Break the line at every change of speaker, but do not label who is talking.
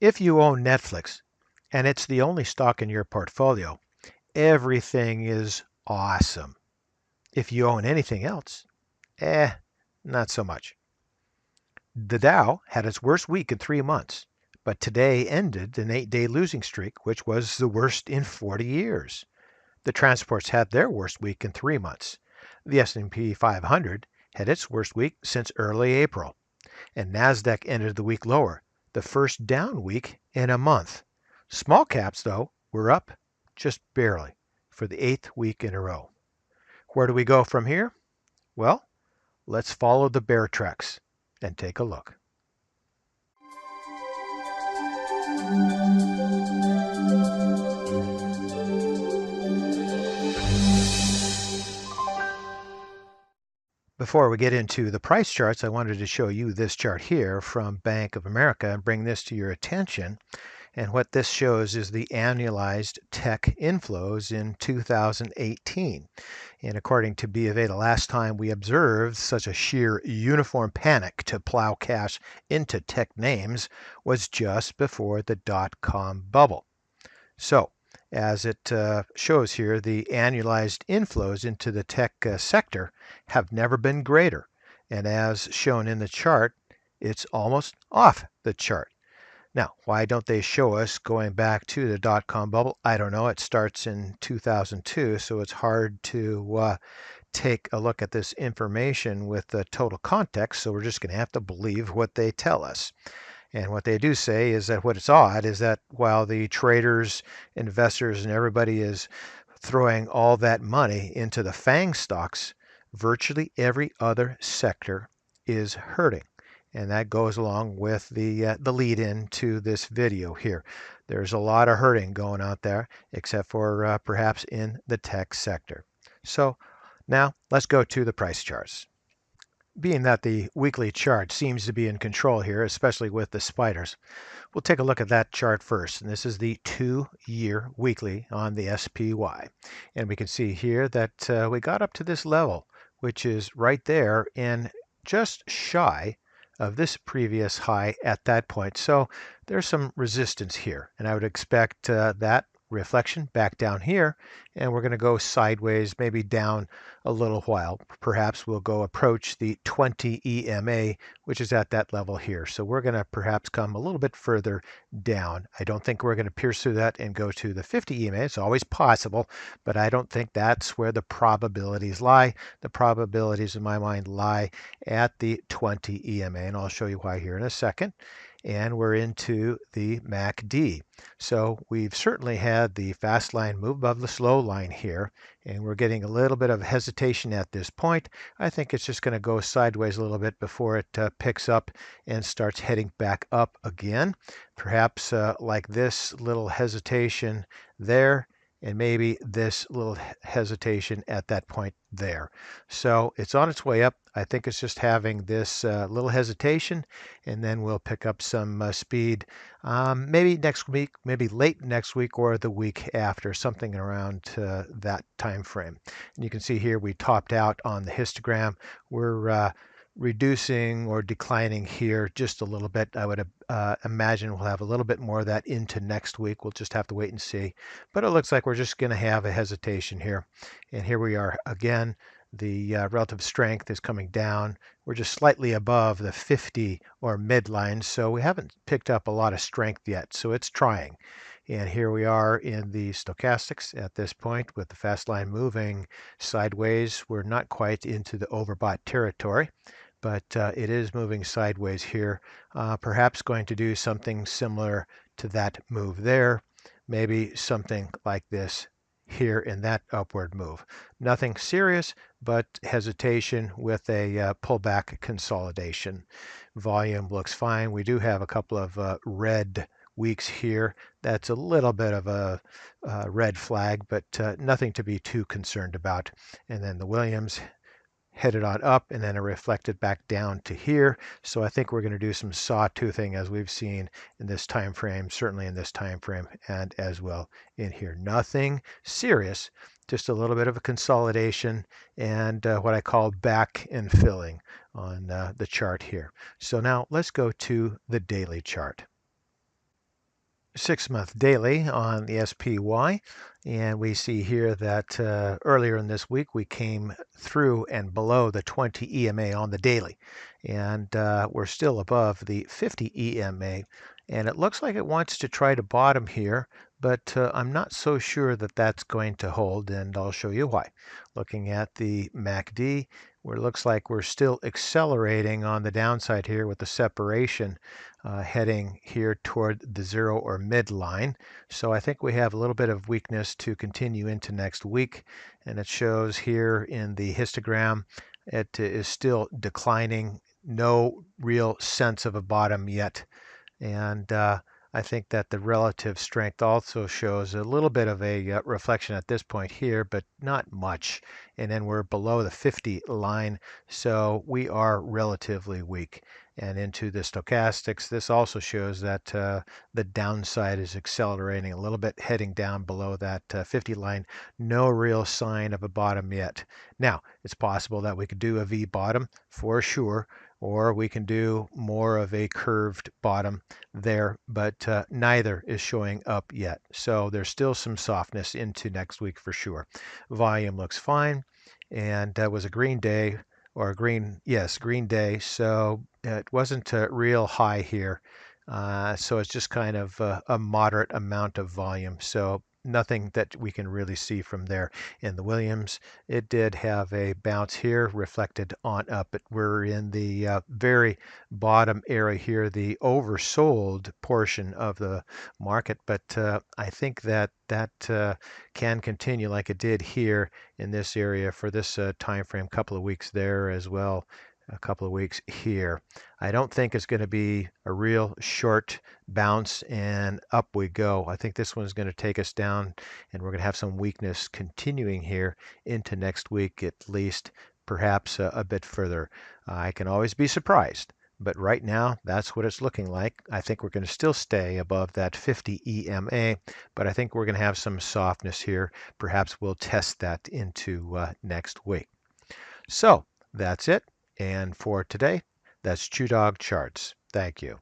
If you own Netflix and it's the only stock in your portfolio, everything is awesome. If you own anything else, not so much. The Dow had its worst week in 3 months, but today ended an 8-day losing streak, which was the worst in 40 years. The transports had their worst week in 3 months. The S&P 500 had its worst week since early April, and Nasdaq ended the week lower, the first down week in a month. Small caps, though, were up just barely for the 8th week in a row. Where do we go from here? Well, let's follow the bear tracks and take a look. Before we get into the price charts, I wanted to show you this chart here from Bank of America and bring this to your attention. And what this shows is the annualized tech inflows in 2018. And according to B of A, the last time we observed such a sheer uniform panic to plow cash into tech names was just before the dot-com bubble. So, as it shows here, the annualized inflows into the tech sector have never been greater. And as shown in the chart, it's almost off the chart. Now, why don't they show us going back to the dot-com bubble? I don't know. It starts in 2002, so it's hard to take a look at this information with the total context, so we're just going to have to believe what they tell us. And what they do say is that what's odd is that while the traders, investors, and everybody is throwing all that money into the FANG stocks, virtually every other sector is hurting. And that goes along with the lead in to this video here. There's a lot of hurting going out there, except for perhaps in the tech sector. So now let's go to the price charts. Being that the weekly chart seems to be in control here, especially with the spiders, we'll take a look at that chart first. And this is the 2-year weekly on the SPY. And we can see here that we got up to this level, which is right there and just shy of this previous high at that point. So there's some resistance here. And I would expect that reflection back down here, and we're going to go sideways, maybe down a little while. Perhaps we'll go approach the 20 EMA, which is at that level here. So we're going to perhaps come a little bit further down. I don't think we're going to pierce through that and go to the 50 EMA. It's always possible, but I don't think that's where the probabilities lie. The probabilities in my mind lie at the 20 EMA, and I'll show you why here in a second. And we're into the MACD. So we've certainly had the fast line move above the slow line here, and we're getting a little bit of hesitation at this point. I think it's just going to go sideways a little bit before it picks up and starts heading back up again. Perhaps like this little hesitation there, and maybe this little hesitation at that point there. So it's on its way up. I think it's just having this little hesitation, and then we'll pick up some speed maybe next week, maybe late next week or the week after, something around that time frame. And you can see here we topped out on the histogram. We're reducing or declining here just a little bit. I would imagine we'll have a little bit more of that into next week. We'll just have to wait and see. But it looks like we're just going to have a hesitation here. And here we are again. The relative strength is coming down. We're just slightly above the 50 or midline, so we haven't picked up a lot of strength yet. So it's trying. And here we are in the stochastics at this point with the fast line moving sideways. We're not quite into the overbought territory, but it is moving sideways here. Perhaps going to do something similar to that move there. Maybe something like this here in that upward move. Nothing serious, but hesitation with a pullback consolidation. Volume looks fine. We do have a couple of red weeks here. That's a little bit of a red flag, but nothing to be too concerned about. And then the Williams headed on up and then it reflected back down to here. So I think we're going to do some sawtoothing as we've seen in this time frame, certainly in this time frame and as well in here. Nothing serious, just a little bit of a consolidation and what I call back and filling on the chart here. So now let's go to the daily chart. 6-month daily on the SPY, and we see here that earlier in this week we came through and below the 20 EMA on the daily, and we're still above the 50 EMA, and it looks like it wants to try to bottom here, but I'm not so sure that that's going to hold, and I'll show you why. Looking at the MACD, where it looks like we're still accelerating on the downside here with the separation heading here toward the zero or midline. So I think we have a little bit of weakness to continue into next week. And it shows here in the histogram, it is still declining. No real sense of a bottom yet. And I think that the relative strength also shows a little bit of a reflection at this point here, but not much. And then we're below the 50 line, so we are relatively weak. And into the stochastics, this also shows that the downside is accelerating a little bit, heading down below that 50 line. No real sign of a bottom yet. Now, it's possible that we could do a V bottom for sure, or we can do more of a curved bottom there, but neither is showing up yet. So there's still some softness into next week for sure. Volume looks fine, and that was a green day, or a green, yes, green day. So it wasn't a real high here. So it's just kind of a moderate amount of volume. So nothing that we can really see from there. In the Williams, it did have a bounce here reflected on up, but we're in the very bottom area here, the oversold portion of the market. But I think that can continue like it did here in this area for this time frame, couple of weeks there as well, a couple of weeks here. I don't think it's going to be a real short bounce and up we go. I think this one's going to take us down, and we're going to have some weakness continuing here into next week at least, perhaps a bit further. I can always be surprised, but right now that's what it's looking like. I think we're going to still stay above that 50 EMA, but I think we're going to have some softness here. Perhaps we'll test that into next week. So that's it. And for today, that's ChewDog Charts. Thank you.